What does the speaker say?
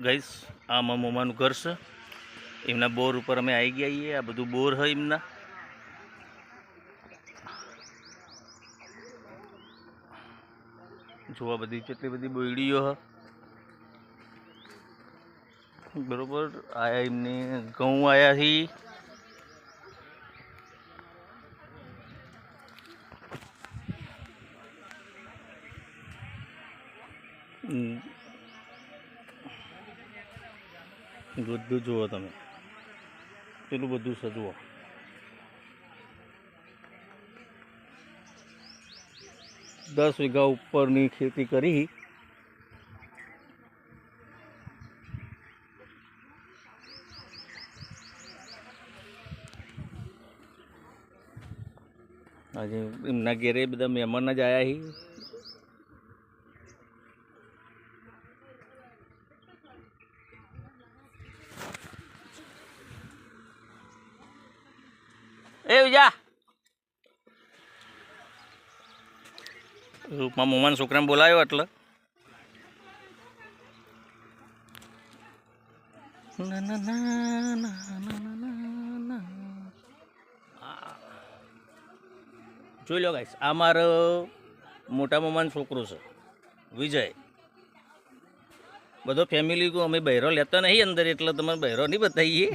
ગઈશ આ મોમાનું ઘર છે. એમના બોર ઉપર અમે આવી ગયા છીએ. આ બધું બોર છે એમના. જોવા બધી કેટલી બધી બોયડીઓ હ બરોબર. આયા એમને ઘઉં આયા હી. બધું જુઓ તમે, પેલું બધું છે જુઓ. દસ વીઘા ઉપરની ખેતી કરી. આજે એમના ઘેરે બધા મહેમાન જ આવ્યા હી. એ વિજા રૂપમાં મોમાન છોકરાને બોલાવ્યો એટલે જોઈ લો ગાઈસ. આ મારો મોટા મામાનો છોકરો છે વિજય. બધો ફેમિલી અમે બહેરો લેતા નહીં અંદર, એટલે તમે બહેરો નહીં બતાવીએ.